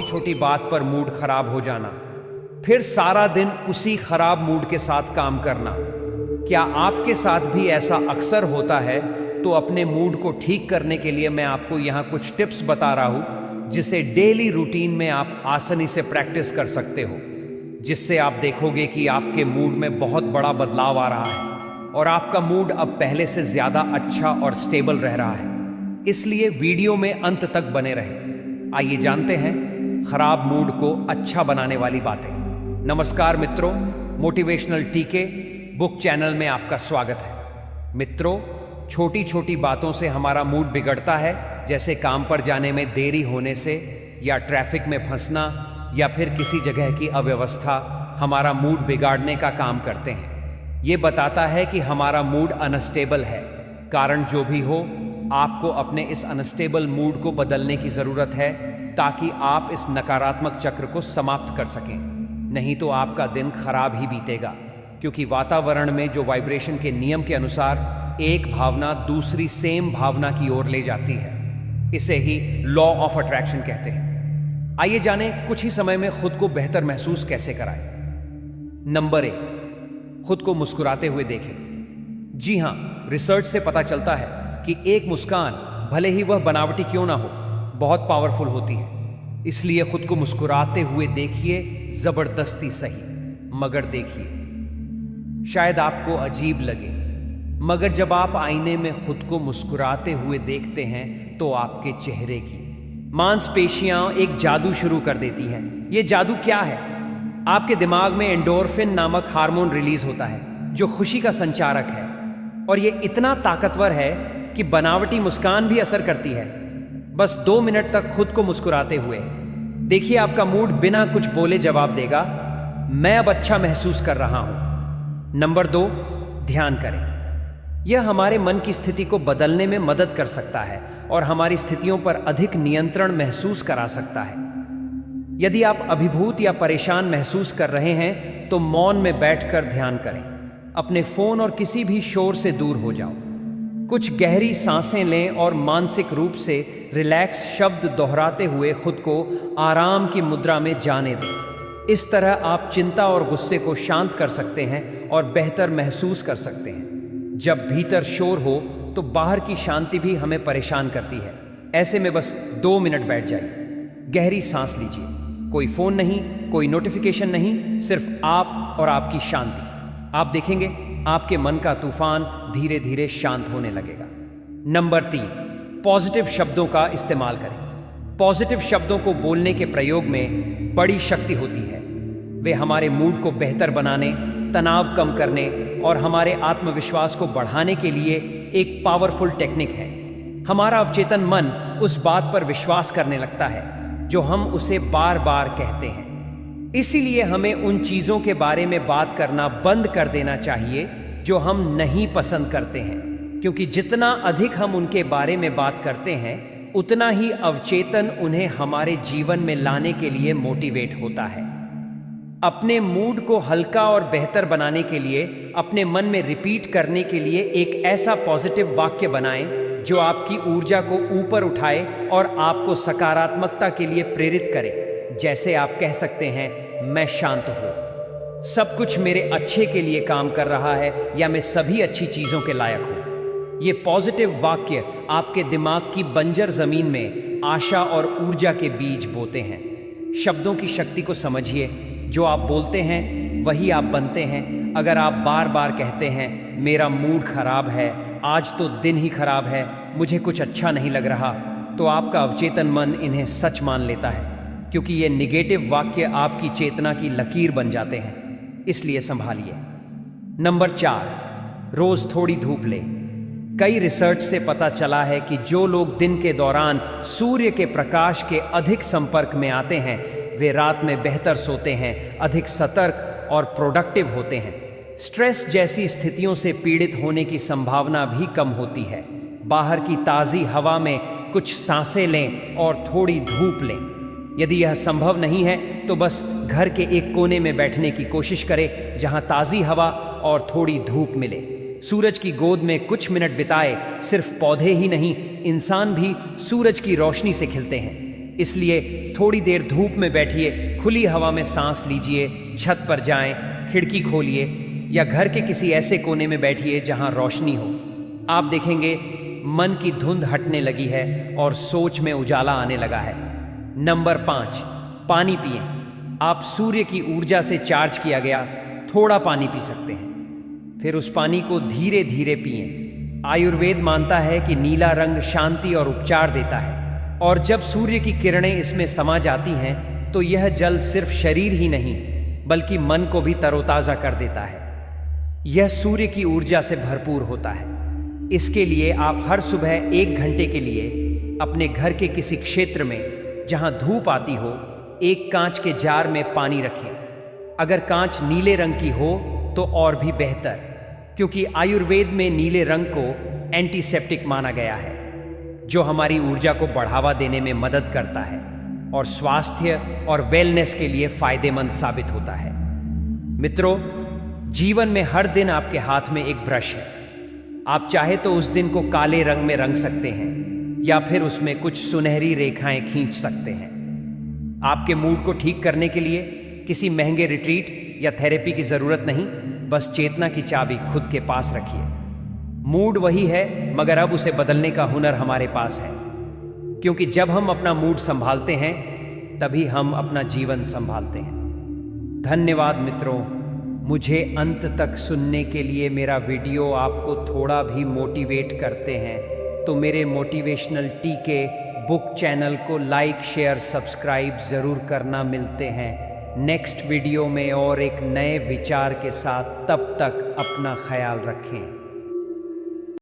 छोटी बात पर मूड खराब हो जाना, फिर सारा दिन उसी खराब मूड के साथ काम करना। क्या आपके साथ भी ऐसा अक्सर होता है? तो अपने मूड को ठीक करने के लिए मैं आपको यहाँ कुछ टिप्स बता रहा हूँ, जिसे डेली रूटीन में आप आसानी से प्रैक्टिस कर सकते हो, जिससे आप देखोगे कि आपके मूड में बहुत बड़ा बदलाव आ रहा है और आपका मूड अब पहले से ज़्यादा अच्छा और स्टेबल रह रहा है। इसलिए वीडियो में अंत तक बने रहें। आइए जानते हैं खराब मूड को अच्छा बनाने वाली बातें। नमस्कार मित्रों, मोटिवेशनल टीके बुक चैनल में आपका स्वागत है। मित्रों, छोटी छोटी बातों से हमारा मूड बिगड़ता है, जैसे काम पर जाने में देरी होने से, या ट्रैफिक में फंसना, या फिर किसी जगह की अव्यवस्था हमारा मूड बिगाड़ने का काम करते हैं। ये बताता है कि हमारा मूड अनस्टेबल है। कारण जो भी हो, आपको अपने इस अनस्टेबल मूड को बदलने की ज़रूरत है, ताकि आप इस नकारात्मक चक्र को समाप्त कर सकें। नहीं तो आपका दिन खराब ही बीतेगा, क्योंकि वातावरण में जो वाइब्रेशन के नियम के अनुसार एक भावना दूसरी सेम भावना की ओर ले जाती है। इसे ही लॉ ऑफ अट्रैक्शन कहते हैं। आइए जानें कुछ ही समय में खुद को बेहतर महसूस कैसे कराएं। नंबर 1, खुद को मुस्कुराते हुए देखें। जी हां, रिसर्च से पता चलता है कि एक मुस्कान, भले ही वह बनावटी क्यों ना हो, बहुत पावरफुल होती है। इसलिए खुद को मुस्कुराते हुए देखिए, जबरदस्ती सही, मगर देखिए। शायद आपको अजीब लगे, मगर जब आप आईने में खुद को मुस्कुराते हुए देखते हैं तो आपके चेहरे की मांसपेशियां एक जादू शुरू कर देती हैं। यह जादू क्या है? आपके दिमाग में एंडोर्फिन नामक हार्मोन रिलीज होता है, जो खुशी का संचारक है, और यह इतना ताकतवर है कि बनावटी मुस्कान भी असर करती है। बस 2 मिनट तक खुद को मुस्कुराते हुए देखिए, आपका मूड बिना कुछ बोले जवाब देगा, मैं अब अच्छा महसूस कर रहा हूं। नंबर 2, ध्यान करें। यह हमारे मन की स्थिति को बदलने में मदद कर सकता है और हमारी स्थितियों पर अधिक नियंत्रण महसूस करा सकता है। यदि आप अभिभूत या परेशान महसूस कर रहे हैं तो मौन में बैठकर ध्यान करें। अपने फोन और किसी भी शोर से दूर हो जाओ। कुछ गहरी सांसें लें और मानसिक रूप से रिलैक्स शब्द दोहराते हुए खुद को आराम की मुद्रा में जाने दें। इस तरह आप चिंता और गुस्से को शांत कर सकते हैं और बेहतर महसूस कर सकते हैं। जब भीतर शोर हो तो बाहर की शांति भी हमें परेशान करती है। ऐसे में बस 2 मिनट बैठ जाइए, गहरी सांस लीजिए। कोई फोन नहीं, कोई नोटिफिकेशन नहीं, सिर्फ आप और आपकी शांति। आप देखेंगे आपके मन का तूफान धीरे धीरे शांत होने लगेगा। नंबर 3, पॉजिटिव शब्दों का इस्तेमाल करें। पॉजिटिव शब्दों को बोलने के प्रयोग में बड़ी शक्ति होती है। वे हमारे मूड को बेहतर बनाने, तनाव कम करने और हमारे आत्मविश्वास को बढ़ाने के लिए एक पावरफुल टेक्निक है। हमारा अवचेतन मन उस बात पर विश्वास करने लगता है जो हम उसे बार बार कहते हैं। इसीलिए हमें उन चीज़ों के बारे में बात करना बंद कर देना चाहिए जो हम नहीं पसंद करते हैं, क्योंकि जितना अधिक हम उनके बारे में बात करते हैं, उतना ही अवचेतन उन्हें हमारे जीवन में लाने के लिए मोटिवेट होता है। अपने मूड को हल्का और बेहतर बनाने के लिए अपने मन में रिपीट करने के लिए एक ऐसा पॉजिटिव वाक्य बनाएं जो आपकी ऊर्जा को ऊपर उठाए और आपको सकारात्मकता के लिए प्रेरित करे। जैसे आप कह सकते हैं, मैं शांत हूं, सब कुछ मेरे अच्छे के लिए काम कर रहा है, या मैं सभी अच्छी चीज़ों के लायक हूं। ये पॉजिटिव वाक्य आपके दिमाग की बंजर जमीन में आशा और ऊर्जा के बीज बोते हैं। शब्दों की शक्ति को समझिए। जो आप बोलते हैं वही आप बनते हैं। अगर आप बार बार कहते हैं, मेरा मूड खराब है, आज तो दिन ही खराब है, मुझे कुछ अच्छा नहीं लग रहा, तो आपका अवचेतन मन इन्हें सच मान लेता है, क्योंकि ये निगेटिव वाक्य आपकी चेतना की लकीर बन जाते हैं। इसलिए संभालिए। नंबर 4, रोज थोड़ी धूप ले। कई रिसर्च से पता चला है कि जो लोग दिन के दौरान सूर्य के प्रकाश के अधिक संपर्क में आते हैं, वे रात में बेहतर सोते हैं, अधिक सतर्क और प्रोडक्टिव होते हैं। स्ट्रेस जैसी स्थितियों से पीड़ित होने की संभावना भी कम होती है। बाहर की ताज़ी हवा में कुछ सांसें लें और थोड़ी धूप लें। यदि यह संभव नहीं है तो बस घर के एक कोने में बैठने की कोशिश करें जहां ताज़ी हवा और थोड़ी धूप मिले। सूरज की गोद में कुछ मिनट बिताए। सिर्फ पौधे ही नहीं, इंसान भी सूरज की रोशनी से खिलते हैं। इसलिए थोड़ी देर धूप में बैठिए, खुली हवा में सांस लीजिए, छत पर जाएं, खिड़की खोलिए या घर के किसी ऐसे कोने में बैठिए जहां रोशनी हो। आप देखेंगे मन की धुंध हटने लगी है और सोच में उजाला आने लगा है। नंबर 5, पानी पिएं। आप सूर्य की ऊर्जा से चार्ज किया गया थोड़ा पानी पी सकते हैं, फिर उस पानी को धीरे धीरे पिएं। आयुर्वेद मानता है कि नीला रंग शांति और उपचार देता है, और जब सूर्य की किरणें इसमें समा जाती हैं तो यह जल सिर्फ शरीर ही नहीं बल्कि मन को भी तरोताज़ा कर देता है। यह सूर्य की ऊर्जा से भरपूर होता है। इसके लिए आप हर सुबह 1 घंटे के लिए अपने घर के किसी क्षेत्र में जहां धूप आती हो, एक कांच के जार में पानी रखें। अगर कांच नीले रंग की हो तो और भी बेहतर, क्योंकि आयुर्वेद में नीले रंग को एंटीसेप्टिक माना गया है, जो हमारी ऊर्जा को बढ़ावा देने में मदद करता है और स्वास्थ्य और वेलनेस के लिए फायदेमंद साबित होता है। मित्रों, जीवन में हर दिन आपके हाथ में एक ब्रश है। आप चाहे तो उस दिन को काले रंग में रंग सकते हैं या फिर उसमें कुछ सुनहरी रेखाएं खींच सकते हैं। आपके मूड को ठीक करने के लिए किसी महंगे रिट्रीट या थेरेपी की जरूरत नहीं, बस चेतना की चाबी खुद के पास रखिए। मूड वही है, मगर अब उसे बदलने का हुनर हमारे पास है, क्योंकि जब हम अपना मूड संभालते हैं तभी हम अपना जीवन संभालते हैं। धन्यवाद मित्रों, मुझे अंत तक सुनने के लिए। मेरा वीडियो आपको थोड़ा भी मोटिवेट करते हैं तो मेरे मोटिवेशनल टीके बुक चैनल को लाइक, शेयर, सब्सक्राइब ज़रूर करना। मिलते हैं नेक्स्ट वीडियो में और एक नए विचार के साथ। तब तक अपना ख्याल रखें।